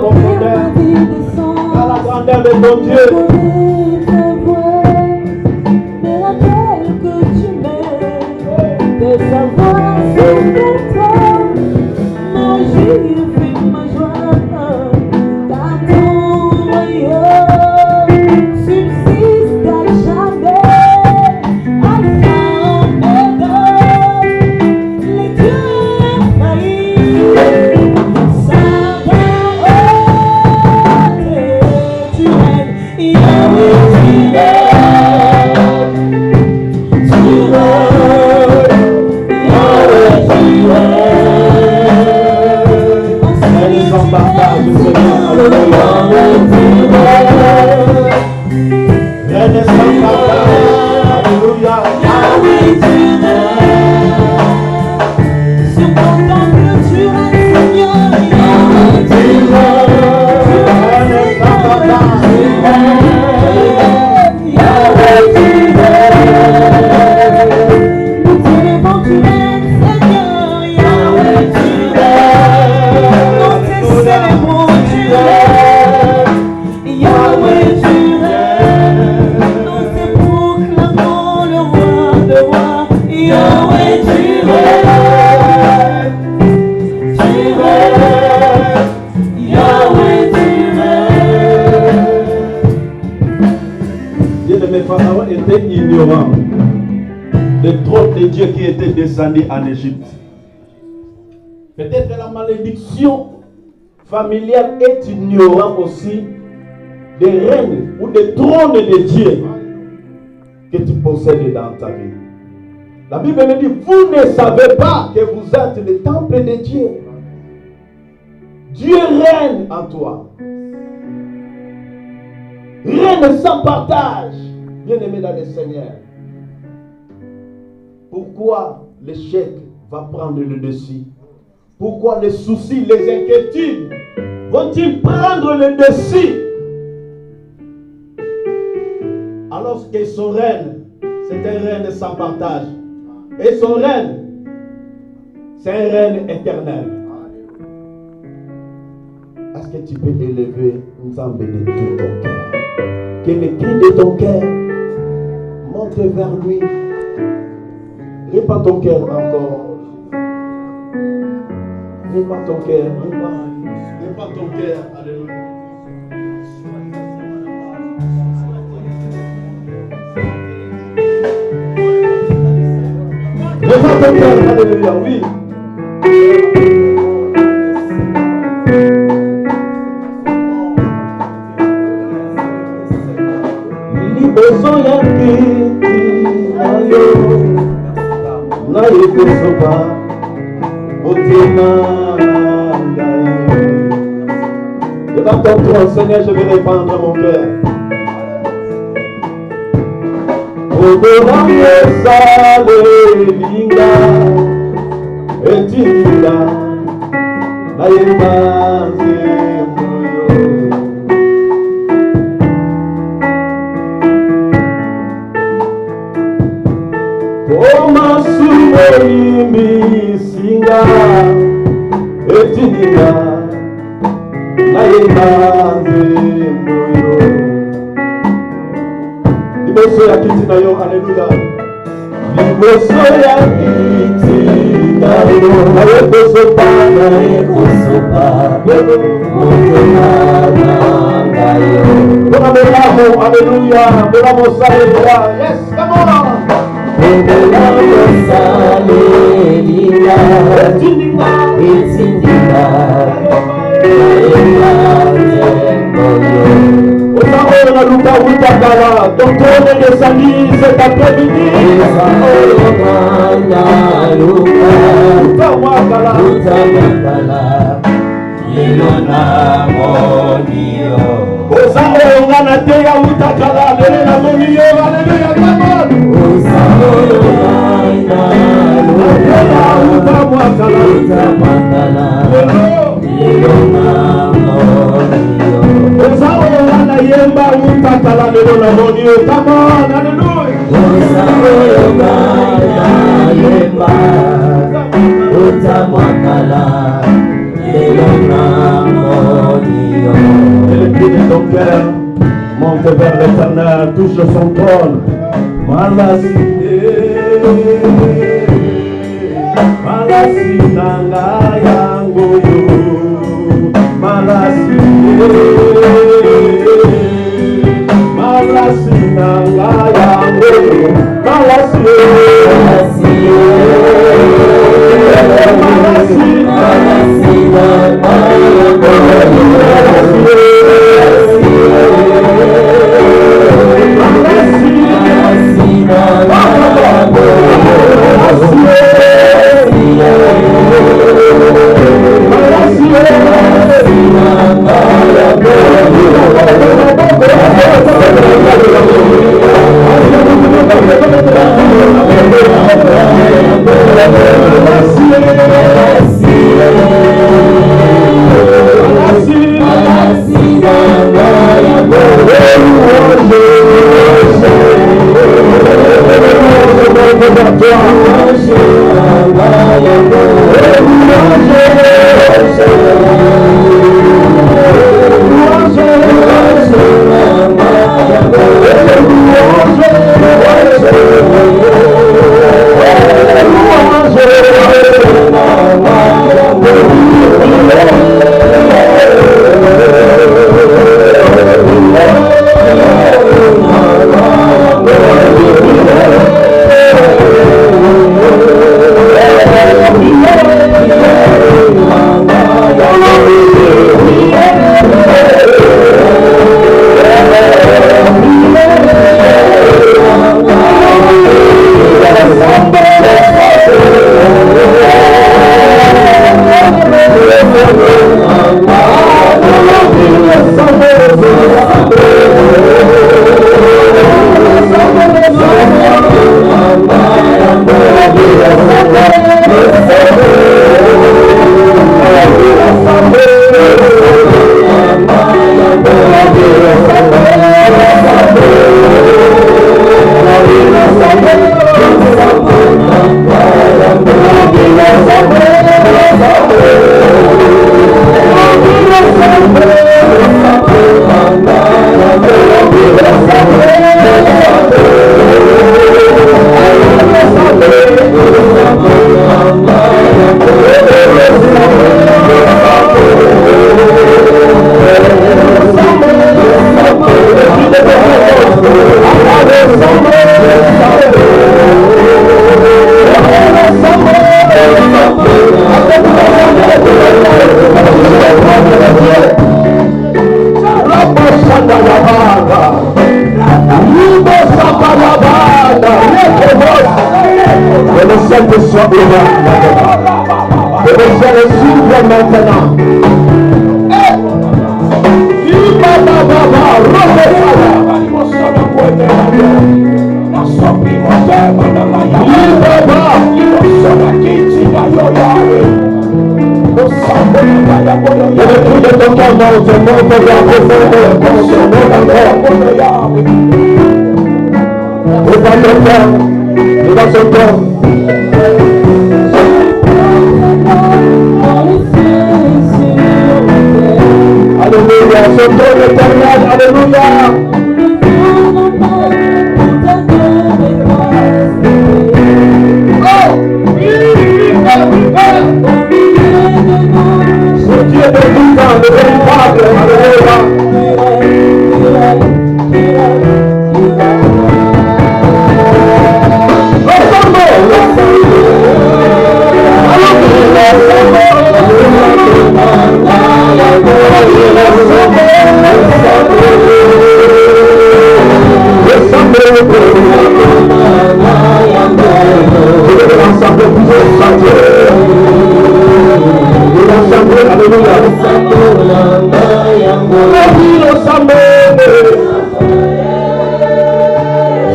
profondeur, dans la grandeur de ton Dieu. Mais rappelle que tu m'aimes, de savoir sur toi, mon Dieu fait ma joie, car ton royaume subsiste à jamais, Alpha Omega, les dieux faillis, Sabaoth, tu règnes, Yahweh, Partage, Seigneur, alléluia. Règne sans partage, alléluia. Sur ton temple tu règnes, Seigneur, Règne sans partage, nous t'élevons, tu règnes, Seigneur, Yahweh, tu règnes. Nous te célébrons, tu règnes, Yahweh, tu règnes. Nous te proclamons le roi de rois, Yahweh, tu règnes, Yahweh, tu règnes. Bien-aimé, Pharaon était ignorant de trop de dieux qui étaient descendus en Égypte. Peut-être la malédiction familiale est ignorant aussi des règnes ou des trônes de Dieu que tu possèdes dans ta vie. La Bible nous dit, vous ne savez pas que vous êtes le temple de Dieu. Dieu règne en toi. Règne sans partage, bien-aimé dans le Seigneur. Pourquoi l'échec va prendre le dessus? Pourquoi les soucis, les inquiétudes vont-ils prendre le dessus? Alors que son règne, c'est un règne sans partage. Et son règne, c'est un règne éternel. Est-ce que tu peux élever Nzambe de tout ton cœur? Que le cri de ton cœur monte vers lui. Répands ton cœur encore. Répands ton cœur. Répands ton cœur. Alléluia. Répands ton cœur. Alléluia. Oui. Liboso ya kiti na yo na yekosoba motema ngai. Devant ton trône, Seigneur, je vais répandre mon cœur. Odorango sale linga etinga na yemanze moyo. Koma sumo yimbi singa etinga na yemanze moyo. Liboso ya kiti na yo, haleluya. Liboso ya kiti na yo, na yekosopa, na yekosopa, motema nanga yo. Bona melamo, haleluya, melamo saleluya. Yes, come on. Melamo saleluya. Etindinga, etindinga, na yemanze moyo. On a Luka Utakala, ton trône est descendu cet après-midi. Utamakala, Ilona Monio. Osao Ngana Teya Utakala, Lena Monio, Alléluia, come on. Osao Ngana Utakala, Ilona Monio. Osao Ngana Yemba Utakala, Lena Monio, come on, Alléluia. Osao Ngana Yemba Utakala, Ilona Monio. cœur, monte vers l'Éternel, touche son trône. Malasi nanga yango yo, malasi nanga yango yo, malasi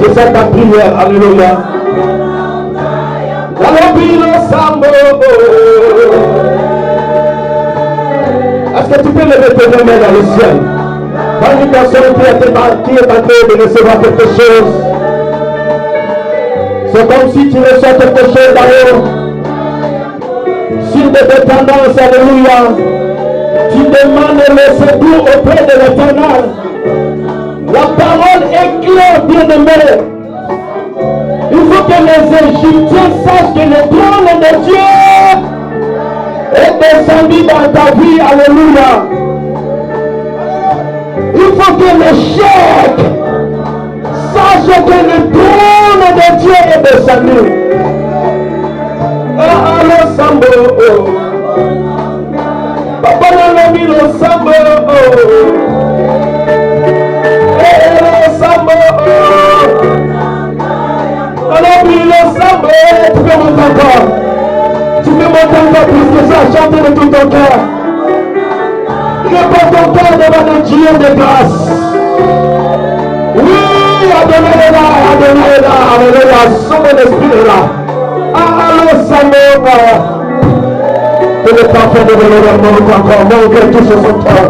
C'est ça ta prière, alléluia. Est-ce que tu peux lever tes deux mains dans le ciel? Quand une personne qui est en train de recevoir quelque chose, c'est comme si tu reçois quelque chose dans haut. Signe de dépendance, alléluia. Tu demandes le secours auprès de l'Éternel. La parole est claire, bien-aimé. Il faut que les Égyptiens sachent que le trône de Dieu est descendu dans ta vie. Alléluia. Il faut que les chèques sachent que le trône de Dieu est descendu. Ah, le sambo. Papa n'a mis le sambo. Le sambo. Alors, le sambo. Tu peux monter encore. Tu peux monter encore plus que ça. Chante de tout ton cœur. Réponds ton cœur devant le Dieu de grâce. Oui, Adonai est là, Adonai est là, Alléluia. Son esprit est là. Ah, le sambo. Que le parfum de l'honneur monte encore, monte tout sur son cœur.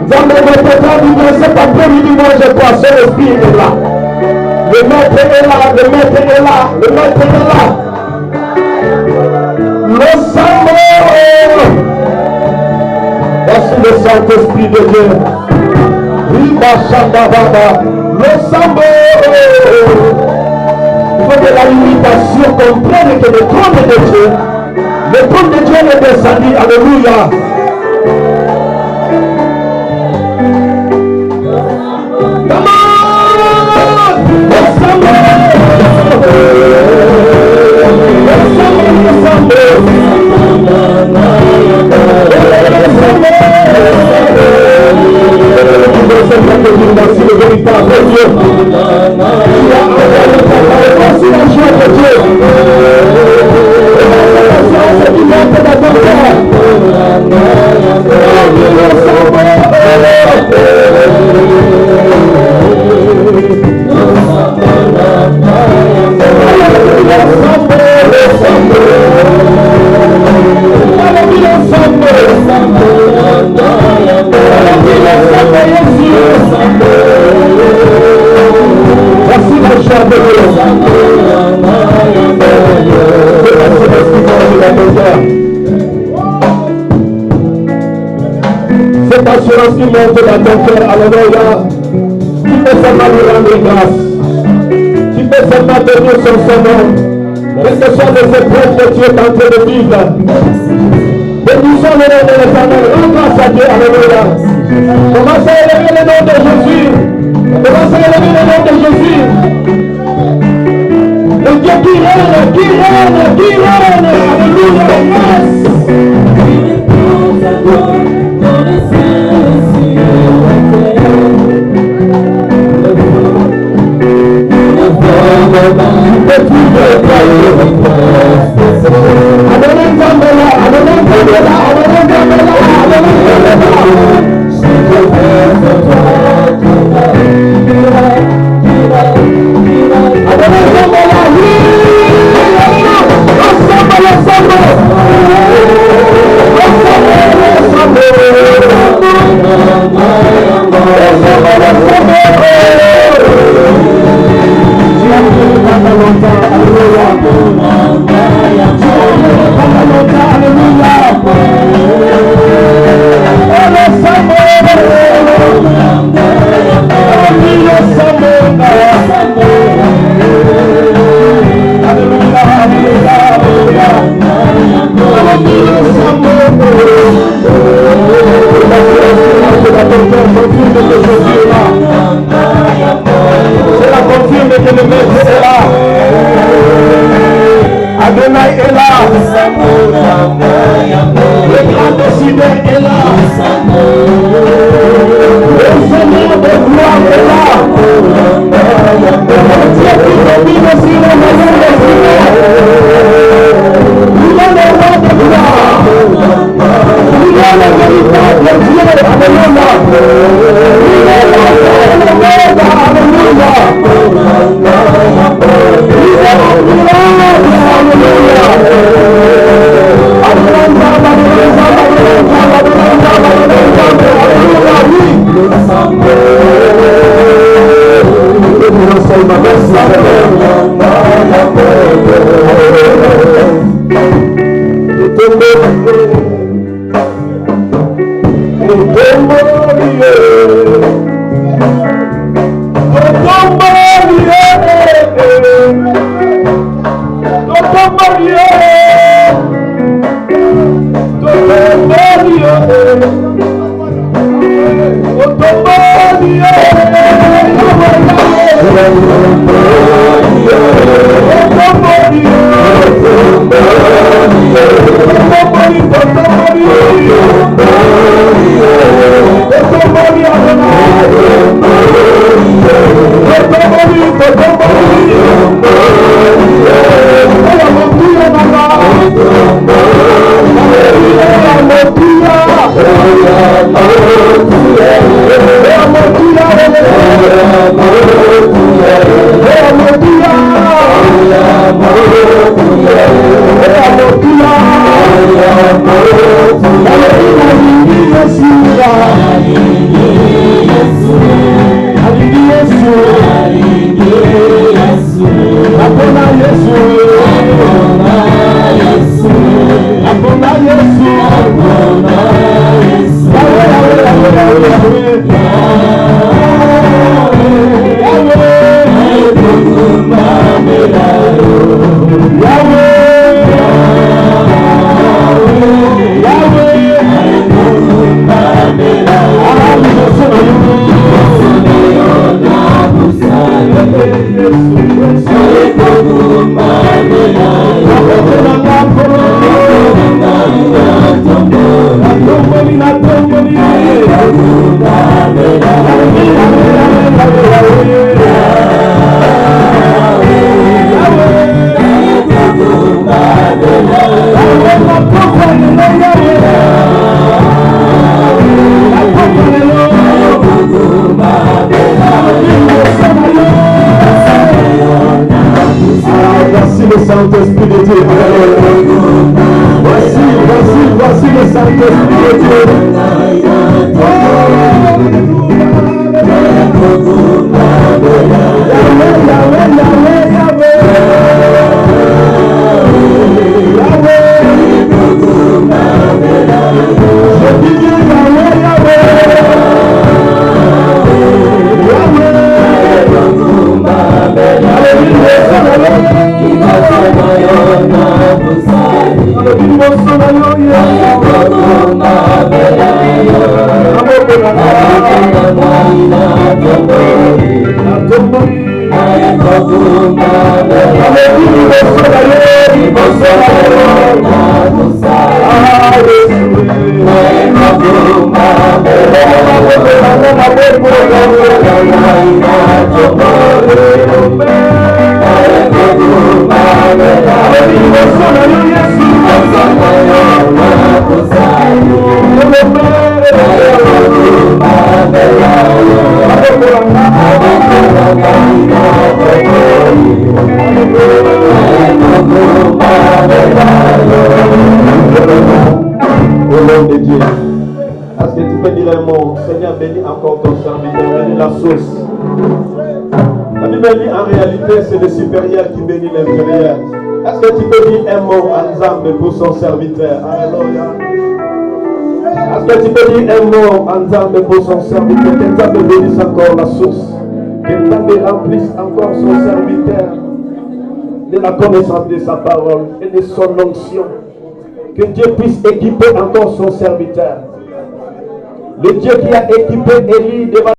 Dans mes répétants du verset après-midi, moi je crois, son esprit est là. Le maître est là, le maître est là, le maître est là. Le sambo. Voici le Saint-Esprit de Dieu. Riba Shandababa. Le sambo. Il faut que la limitation comprenne que le trône de Dieu, le trône de Dieu est descendu. Alléluia. Come on! Le sambo. Le sambo. Voici le véritable Dieu. Voici la joie de Dieu. C'est qui monte dans ton cœur. Cette assurance qui monte dans ton cœur, alléluia. Tu peux seulement lui rendre grâce. Tu peux seulement tenir sur son nom. Quelles que soient les épreuves que tu es en train de vivre. Bénissons le nom de l'Éternel. Rends grâce à Dieu, alléluia. Commencez à élever le nom de Jésus. Commencez à élever le nom de Jésus. Le Dieu qui règne, qui règne, qui règne. Alléluia. Yes. Saint-Esprit de Dieu. Voici le Saint-Esprit de Dieu. Au nom de Dieu, est-ce que tu peux dire un mot? Seigneur, bénis encore ton serviteur, bénis la source. La Bible dit en réalité, c'est le supérieur qui bénit l'inférieur. Est-ce que tu peux dire un mot à Nzambe pour son serviteur? Alléluia. Est-ce que tu peux dire un mot à Nzambe pour son serviteur? Que Nzambe bénisse encore la source. Que Nzambe remplisse encore son serviteur de la connaissance de sa parole et de son onction. Que Dieu puisse équiper encore son serviteur. Le Dieu qui a équipé Élie devant